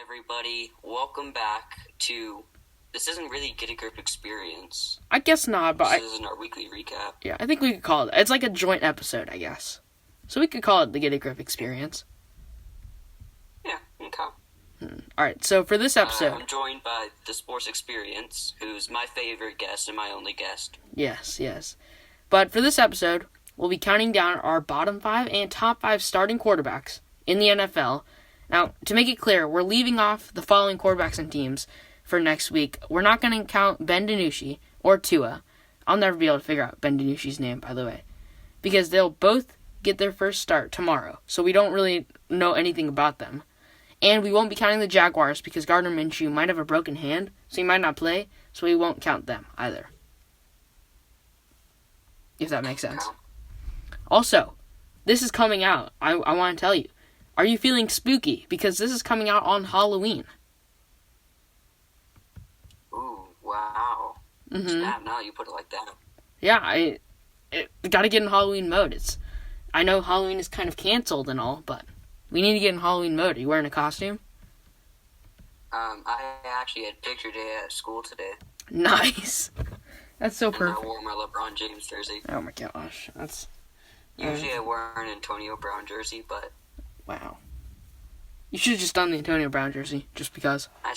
everybody? Welcome back to. This isn't really Get a Grip Experience. I guess not, but This isn't our weekly recap. yeah, I think we could call it. It's like a joint episode, I guess. So we could call it the Get a Grip Experience. Yeah, okay. All right. So for this episode, I'm joined by the Sports Experience, who's my favorite guest and my only guest. yes. But for this episode, we'll be counting down our bottom 5 and top 5 starting quarterbacks in the NFL. Now, to make it clear, we're leaving off the following quarterbacks and teams for next week. We're not going to count Ben DiNucci or Tua. I'll never be able to figure out Ben DiNucci's name, by the way, because they'll both get their first start tomorrow, so we don't really know anything about them. And we won't be counting the Jaguars because Gardner Minshew might have a broken hand, so he might not play, so we won't count them either. If that makes sense. Also, this is coming out. I want to tell you. Are you feeling spooky? Because this is coming out on Halloween. Ooh, wow. Mm-hmm. Snap, now you put it like that. Yeah, I got to get in Halloween mode. I know Halloween is kind of canceled and all, but we need to get in Halloween mode. Are you wearing a costume? I actually had picture day at school today. Nice. That's so perfect. And I wore my LeBron James jersey. Oh my gosh, that's Usually I wear an Antonio Brown jersey, but wow. You should have just done the Antonio Brown jersey, just because. I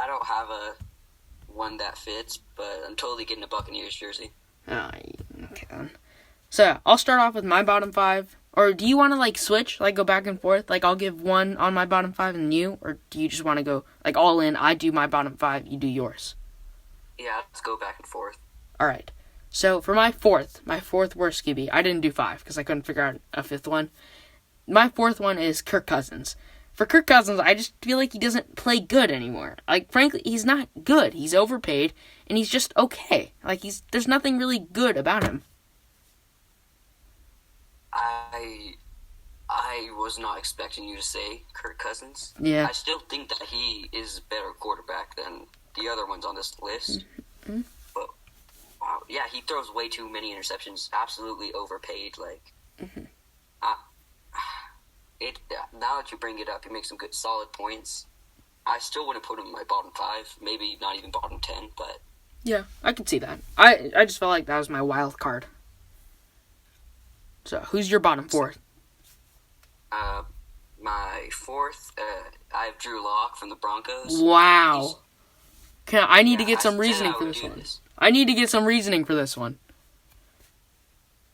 don't have a one that fits, but I'm totally getting a Buccaneers jersey. Okay then. So I'll start off with my bottom 5. Or do you want to switch, go back and forth? I'll give one on my bottom 5 and you, or do you just want to go all in? I do my bottom 5, you do yours. Yeah, let's go back and forth. All right. So for my fourth worst QB, I didn't do 5 because I couldn't figure out a 5th one. My 4th one is Kirk Cousins. For Kirk Cousins, I just feel like he doesn't play good anymore. Frankly, he's not good. He's overpaid, and he's just okay. There's nothing really good about him. I was not expecting you to say Kirk Cousins. Yeah. I still think that he is a better quarterback than the other ones on this list. Mm-hmm. But, wow, yeah, he throws way too many interceptions. Absolutely overpaid. Mm-hmm. Now that you bring it up, he makes some good, solid points. I still wouldn't put him in my bottom 5. Maybe not even bottom 10, but... Yeah, I can see that. I just felt like that was my wild card. So, who's your bottom 4? My 4th, I have Drew Lock from the Broncos. Wow. I need to get some reasoning for this one. I need to get some reasoning for this one.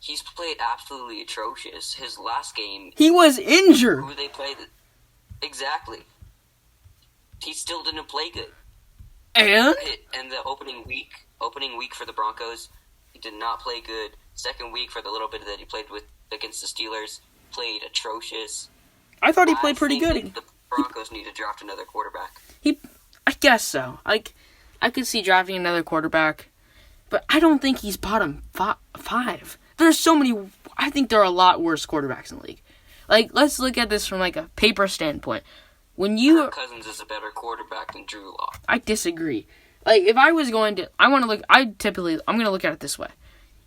He's played absolutely atrocious. His last game... He was injured! Who they played... Exactly. He still didn't play good. And? And the opening week for the Broncos, he did not play good. Second week, for the little bit that he played against the Steelers, played atrocious. I thought he played pretty good. The Broncos need to draft another quarterback. I guess so. I could see drafting another quarterback, but I don't think he's bottom 5. There's so many. I think there are a lot worse quarterbacks in the league. Let's look at this from a paper standpoint. Kirk Cousins is a better quarterback than Drew Lock. I disagree. If I was going to, I'm going to look at it this way.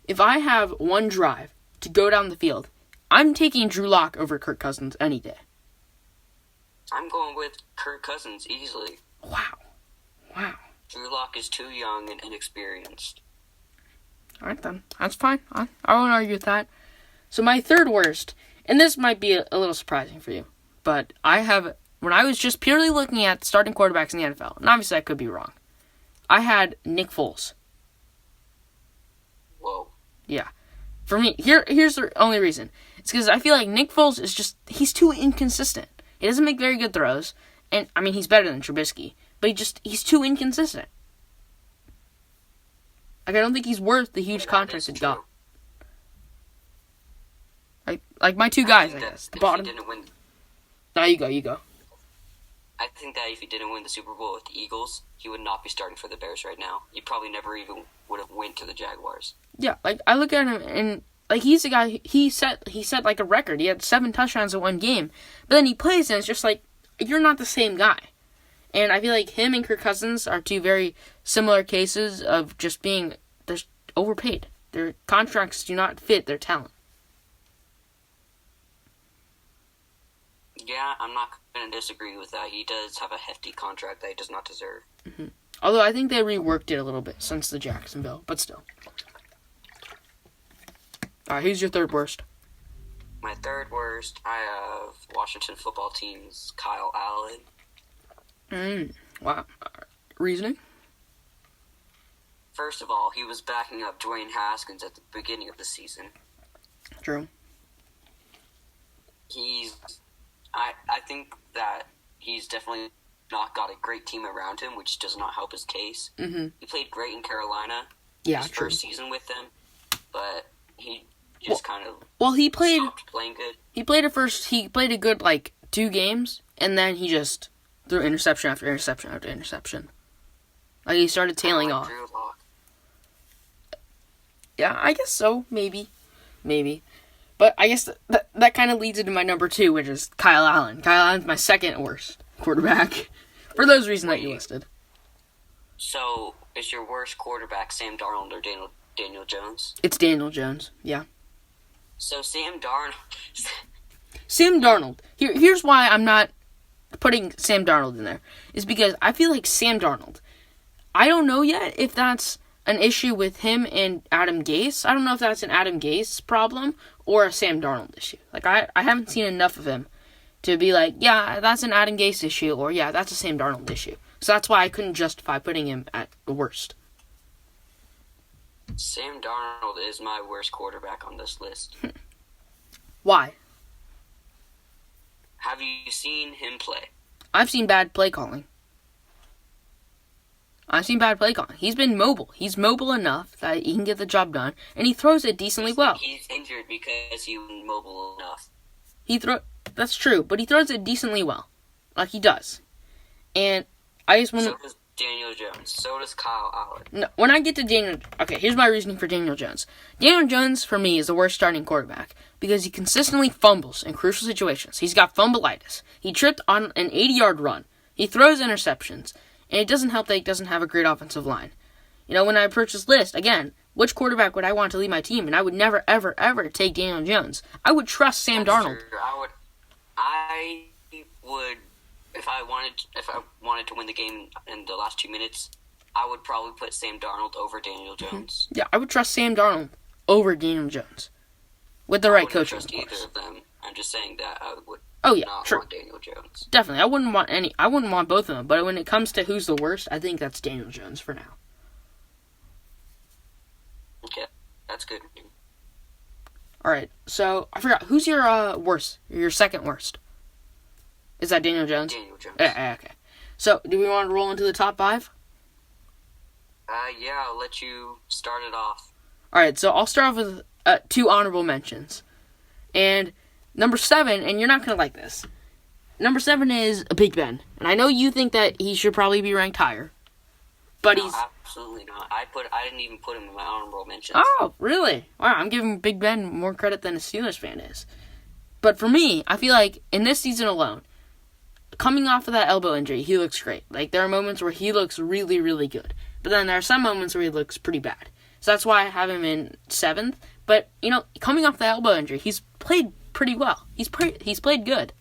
If I have one drive to go down the field, I'm taking Drew Lock over Kirk Cousins any day. I'm going with Kirk Cousins easily. Wow. Drew Lock is too young and inexperienced. All right, then. That's fine. I won't argue with that. So my 3rd worst, and this might be a little surprising for you, but when I was just purely looking at starting quarterbacks in the NFL, and obviously I could be wrong, I had Nick Foles. Whoa. Yeah. For me, here's the only reason. It's because I feel like Nick Foles is he's too inconsistent. He doesn't make very good throws, and, he's better than Trubisky, but he's too inconsistent. I don't think he's worth the huge contract that he got. My 2 guys, I guess. The bottom. No, you go. I think that if he didn't win the Super Bowl with the Eagles, he would not be starting for the Bears right now. He probably never even would have went to the Jaguars. Yeah, I look at him and he's the guy. He set a record. He had 7 touchdowns in one game, but then he plays and it's just you're not the same guy. And I feel like him and Kirk Cousins are 2 very similar cases of just being overpaid. Their contracts do not fit their talent. Yeah, I'm not going to disagree with that. He does have a hefty contract that he does not deserve. Mm-hmm. Although I think they reworked it a little bit since the Jacksonville, but still. All right, who's your third worst? My third worst, I have Washington football team's Kyle Allen. Wow. Reasoning? First of all, he was backing up Dwayne Haskins at the beginning of the season. True. I think that he's definitely not got a great team around him, which does not help his case. Mm-hmm. He played great in Carolina. Yeah, his true. first season with them, but he just he played. stopped playing good. He played a good 2 games, and then he just threw interception after interception after interception. Like he started tailing off. Drew Lock. Yeah, I guess so. Maybe. But I guess that kind of leads into my number 2, which is Kyle Allen. Kyle Allen's my second worst quarterback, for those reasons that you listed. So, is your worst quarterback Sam Darnold or Daniel Jones? It's Daniel Jones. Yeah. So Sam Darnold. Sam Darnold. Here's why I'm not putting Sam Darnold in there. Is because I feel like Sam Darnold. I don't know yet if that's an issue with him and Adam Gase. I don't know if that's an Adam Gase problem or a Sam Darnold issue. I haven't seen enough of him to be like, yeah, that's an Adam Gase issue, or yeah, that's a Sam Darnold issue. So that's why I couldn't justify putting him at the worst. Sam Darnold is my worst quarterback on this list. Why? Have you seen him play? I've seen bad play calling. He's been mobile. He's mobile enough that he can get the job done, and he throws it decently well. He's injured because he wasn't mobile enough. That's true, but he throws it decently well. Like he does. And I just want to... So does Daniel Jones. So does Kyle Allen. No, when I get to Daniel... Okay, here's my reasoning for Daniel Jones. Daniel Jones, for me, is the worst starting quarterback because he consistently fumbles in crucial situations. He's got fumbleitis. He tripped on an 80-yard run. He throws interceptions. And it doesn't help that he doesn't have a great offensive line. When I approach this list, again, which quarterback would I want to lead my team? And I would never, ever, ever take Daniel Jones. I would trust Sam Darnold. True. I would, if I wanted to win the game in the last 2 minutes, I would probably put Sam Darnold over Daniel Jones. Yeah, I would trust Sam Darnold over Daniel Jones. With the right coaching, of course. Either of them. I'm just saying that I would not true. want Daniel Jones. Definitely. I wouldn't want both of them. But when it comes to who's the worst, I think that's Daniel Jones for now. Okay, that's good. Alright, so I forgot. Who's your worst? Your second worst? Is that Daniel Jones? Daniel Jones. Okay. So, do we want to roll into the top 5? Yeah, I'll let you start it off. Alright, so I'll start off with 2 honorable mentions. And number 7, and you're not going to like this. Number 7 is Big Ben. And I know you think that he should probably be ranked higher. But No, he's... absolutely not. I didn't even put him in my honorable mentions. Oh, really? Wow, I'm giving Big Ben more credit than a Steelers fan is. But for me, I feel like in this season alone, coming off of that elbow injury, he looks great. There are moments where he looks really, really good. But then there are some moments where he looks pretty bad. So that's why I have him in 7th. But, coming off the elbow injury, he's played pretty well. He's played good.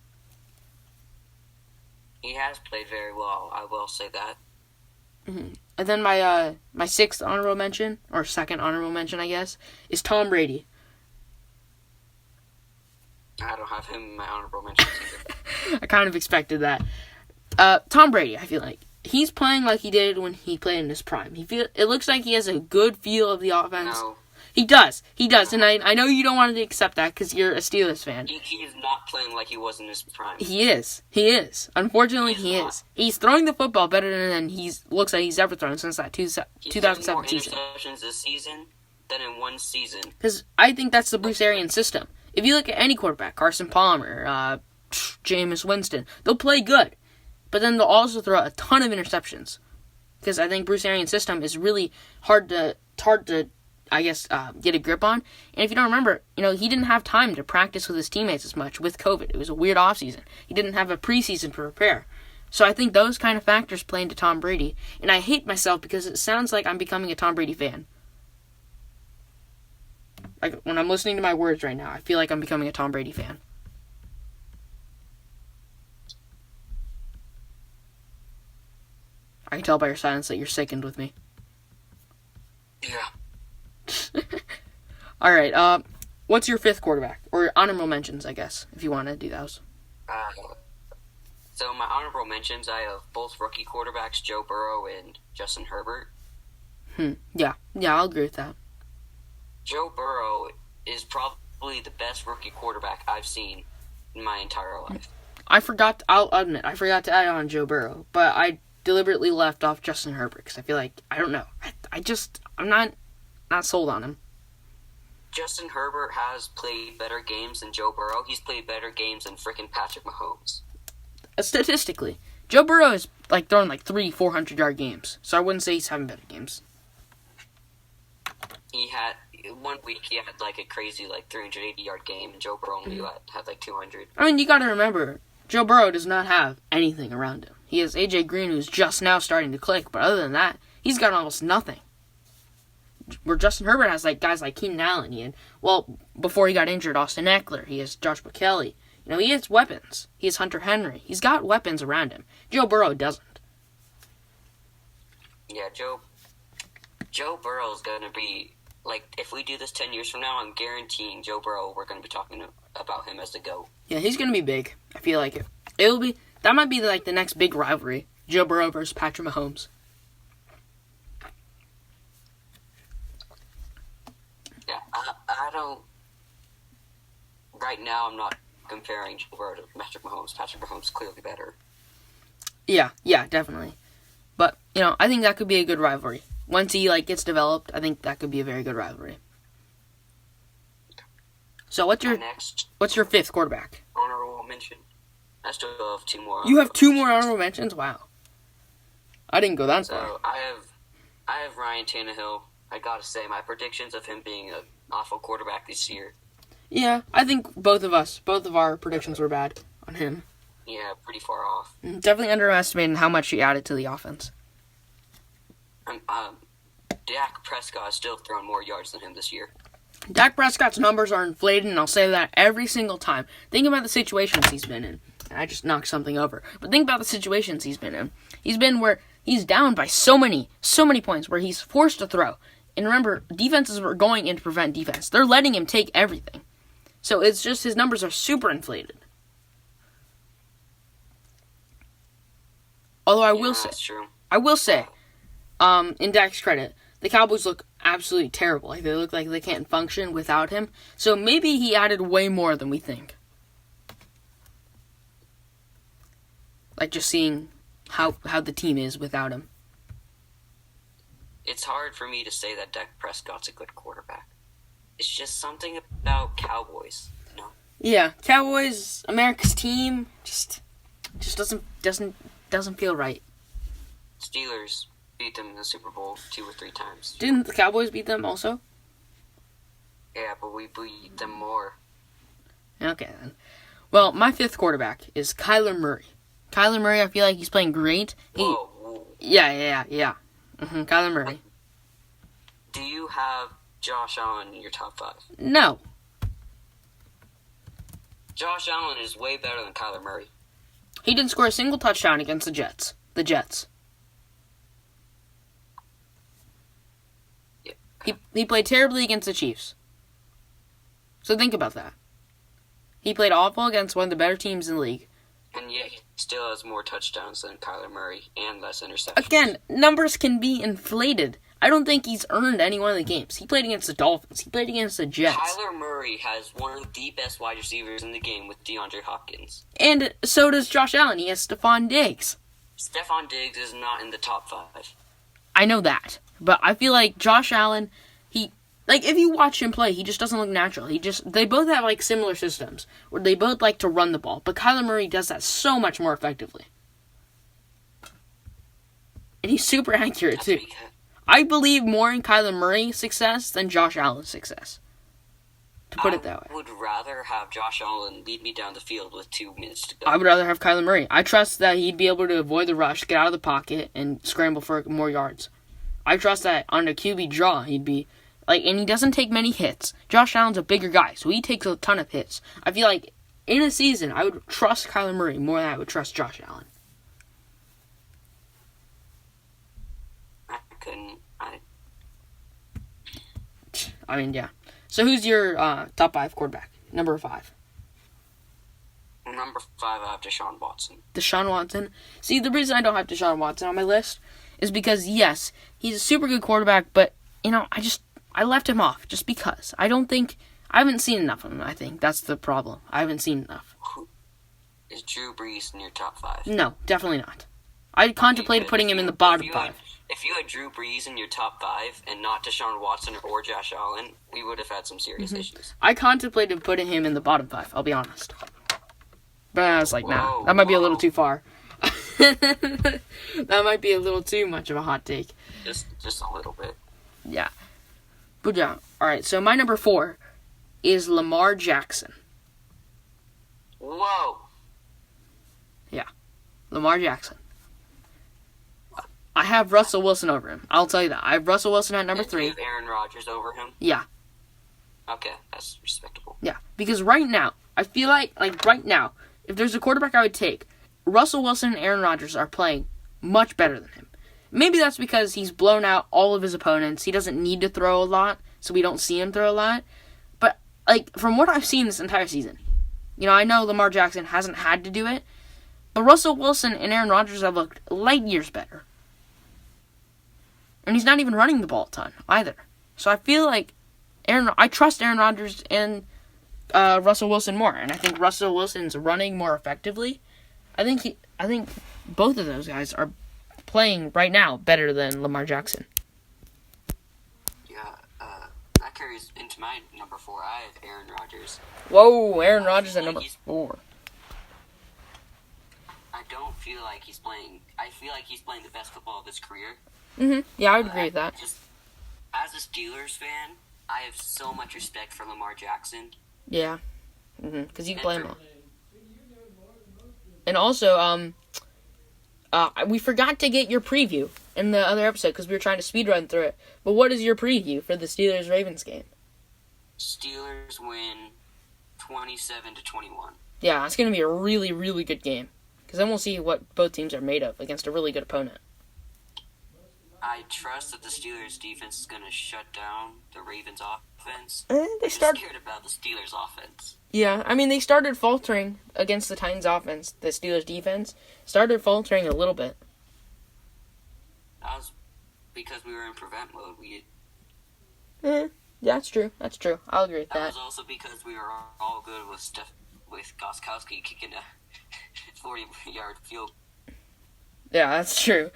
He has played very well, I will say that. Mm-hmm. And then my 6th honorable mention, or 2nd honorable mention, I guess, is Tom Brady. I don't have him in my honorable mentions either. I kind of expected that. Tom Brady, I feel like. He's playing like he did when he played in his prime. It looks like he has a good feel of the offense. No. He does, and I know you don't want to accept that because you're a Steelers fan. He is not playing like he was in his prime. He is. Unfortunately, he is. He's throwing the football better than looks like he's ever thrown since that 2007 season. He's interceptions this season than in one season. Because I think that's the Bruce Arians system. If you look at any quarterback, Carson Palmer, Jameis Winston, they'll play good. But then they'll also throw a ton of interceptions. Because I think Bruce Arians' system is really hard to get a grip on. And if you don't remember, he didn't have time to practice with his teammates as much with COVID. It was a weird offseason. He didn't have a preseason to prepare. So I think those kind of factors play into Tom Brady. And I hate myself because it sounds like I'm becoming a Tom Brady fan. When I'm listening to my words right now, I feel like I'm becoming a Tom Brady fan. I can tell by your silence that you're sickened with me. Yeah. All right. What's your fifth quarterback? Or honorable mentions, I guess, if you want to do those. So my honorable mentions, I have both rookie quarterbacks, Joe Burrow and Justin Herbert. Yeah, I'll agree with that. Joe Burrow is probably the best rookie quarterback I've seen in my entire life. I'll admit, I forgot to add on Joe Burrow, but I deliberately left off Justin Herbert because I feel like, I don't know. I'm not sold on him. Justin Herbert has played better games than Joe Burrow. He's played better games than freaking Patrick Mahomes. Statistically, Joe Burrow is like throwing like 400-yard games, so I wouldn't say he's having better games. He had 1 week he had like a crazy like 380-yard game, and Joe Burrow only had like 200. I mean, you got to remember, Joe Burrow does not have anything around him. He has AJ Green, who's just now starting to click, but other than that, he's got almost nothing. Where Justin Herbert has like guys like Keenan Allen, before he got injured, Austin Eckler, he has Josh McKelly. He has weapons. He has Hunter Henry. He's got weapons around him. Joe Burrow doesn't. Yeah, Joe Burrow is going to be, like, if we do this 10 years from now, I'm guaranteeing Joe Burrow, we're going to be talking about him as the GOAT. Yeah, he's going to be big. I feel like that might be like the next big rivalry. Joe Burrow versus Patrick Mahomes. Yeah, I don't, right now I'm not comparing Joe Burrow to Patrick Mahomes. Patrick Mahomes is clearly better. Yeah, definitely. But, I think that could be a good rivalry. Once he, gets developed, I think that could be a very good rivalry. So, what's your fifth quarterback? Honorable mention. I still have 2 more. You have 2 more honorable mentions? Wow. I didn't go that far. So, I have Ryan Tannehill. I gotta say, my predictions of him being an awful quarterback this year. Yeah, I think both of our predictions were bad on him. Yeah, pretty far off. Definitely underestimating how much he added to the offense. Dak Prescott is still throwing more yards than him this year. Dak Prescott's numbers are inflated, and I'll say that every single time. Think about the situations he's been in. And I just knocked something over. But think about the situations he's been in. He's been where he's down by so many points, where he's forced to throw. And remember, defenses were going in to prevent defense. They're letting him take everything. So it's just his numbers are super inflated. Although I will say, in Dak's credit, the Cowboys look absolutely terrible. They look like they can't function without him. So maybe he added way more than we think. Just seeing how the team is without him. It's hard for me to say that Dak Prescott's a good quarterback. It's just something about Cowboys, Yeah, Cowboys, America's team, just doesn't feel right. Steelers beat them in the Super Bowl 2 or 3 times. Didn't the Cowboys beat them also? Yeah, but we beat them more. Okay, then. Well, my fifth quarterback is Kyler Murray. Kyler Murray, I feel like he's playing great. Whoa. Yeah. Kyler Murray. Do you have Josh Allen in your top 5? No. Josh Allen is way better than Kyler Murray. He didn't score a single touchdown against the Jets. The Jets. Yeah. He played terribly against the Chiefs. So think about that. He played awful against one of the better teams in the league. And yet he still has more touchdowns than Kyler Murray and less interceptions. Again, numbers can be inflated. I don't think he's earned any one of the games. He played against the Dolphins. He played against the Jets. Kyler Murray has one of the best wide receivers in the game with DeAndre Hopkins. And so does Josh Allen. He has Stephon Diggs. Stephon Diggs is not in the top 5. I know that. But I feel like Josh Allen, if you watch him play, he just doesn't look natural. They both have, similar systems, where they both like to run the ball. But Kyler Murray does that so much more effectively. And he's super accurate, too. I believe more in Kyler Murray's success than Josh Allen's success. To put it that way. I would rather have Josh Allen lead me down the field with 2 minutes to go. I would rather have Kyler Murray. I trust that he'd be able to avoid the rush, get out of the pocket, and scramble for more yards. I trust that on a QB draw, he'd be... and he doesn't take many hits. Josh Allen's a bigger guy, so he takes a ton of hits. I feel like in a season, I would trust Kyler Murray more than I would trust Josh Allen. and I mean, yeah. So who's your top 5 quarterback? Number 5. Number 5, I have Deshaun Watson. Deshaun Watson. See, the reason I don't have Deshaun Watson on my list is because, yes, he's a super good quarterback, but, I left him off just because. I haven't seen enough of him, I think. That's the problem. I haven't seen enough. Is Drew Brees in your top 5? No, definitely not. I contemplated putting him in the bottom 5. If you had Drew Brees in your top 5 and not Deshaun Watson or Josh Allen, we would have had some serious issues. I contemplated putting him in the bottom 5, I'll be honest. But I was like, nah, that might be a little too far. That might be a little too much of a hot take. Just a little bit. Yeah. But yeah, alright, so my number 4 is Lamar Jackson. Whoa! Yeah, Lamar Jackson. I have Russell Wilson over him. I'll tell you that. I have Russell Wilson at number 3. You have Aaron Rodgers over him? Yeah. Okay, that's respectable. Yeah, because right now, I feel like right now, if there's a quarterback I would take, Russell Wilson and Aaron Rodgers are playing much better than him. Maybe that's because he's blown out all of his opponents. He doesn't need to throw a lot, so we don't see him throw a lot. But, from what I've seen this entire season, I know Lamar Jackson hasn't had to do it, but Russell Wilson and Aaron Rodgers have looked light years better. And he's not even running the ball a ton, either. So I feel like I trust Aaron Rodgers and Russell Wilson more, and I think Russell Wilson's running more effectively. I think both of those guys are playing right now better than Lamar Jackson. Yeah, that carries into my number 4. I have Aaron Rodgers. Whoa, Aaron Rodgers at number 4. I don't feel like he's playing. I feel like he's playing the best football of his career. Yeah, I would agree with that. As a Steelers fan, I have so much respect for Lamar Jackson. Yeah, because you can play him all. And also, we forgot to get your preview in the other episode because we were trying to speedrun through it. But what is your preview for the Steelers-Ravens game? Steelers win 27-21. Yeah, it's going to be a really, really good game. Because then we'll see what both teams are made of against a really good opponent. I trust that the Steelers' defense is going to shut down the Ravens' offense. I'm scared about the Steelers' offense. Yeah, I mean, they started faltering against the Titans' offense. The Steelers' defense started faltering a little bit. That was because we were in prevent mode. Yeah, that's true. That's true. I'll agree with that. That was also because we were all good with Gostkowski kicking a 40-yard field. Yeah, that's true.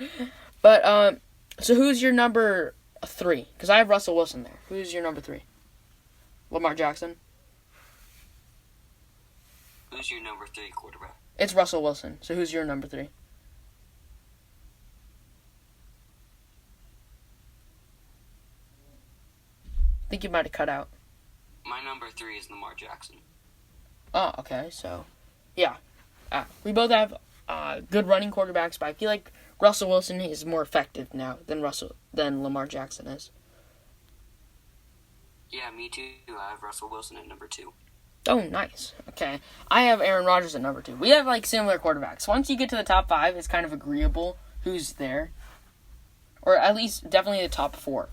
But, so who's your number 3? Because I have Russell Wilson there. Who's your number 3? Lamar Jackson? Who's your number 3 quarterback? It's Russell Wilson. So who's your number 3? I think you might have cut out. My number 3 is Lamar Jackson. Oh, okay. So, yeah. We both have good running quarterbacks, but I feel like Russell Wilson is more effective now than Lamar Jackson is. Yeah, me too. I have Russell Wilson at number 2. Oh, nice. Okay. I have Aaron Rodgers at number 2. We have, similar quarterbacks. Once you get to the top 5, it's kind of agreeable who's there. Or at least, definitely the top 4.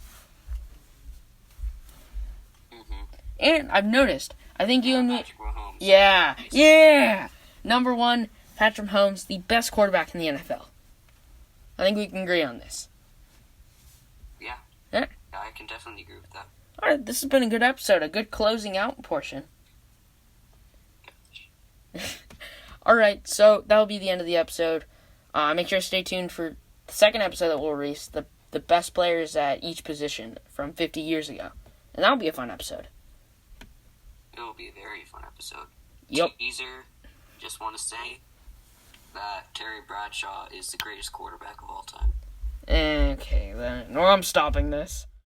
And I've noticed, I think you and me... Patrick Mahomes. Yeah! Number 1, Patrick Mahomes, the best quarterback in the NFL. I think we can agree on this. Yeah. Yeah. I can definitely agree with that. Alright, this has been a good episode, a good closing out portion. Alright, so that'll be the end of the episode. Make sure to stay tuned for the second episode that we'll release, the best players at each position from 50 years ago. And that'll be a fun episode. It'll be a very fun episode. Yep. Teaser, just want to say that Terry Bradshaw is the greatest quarterback of all time. Okay, then. No, I'm stopping this.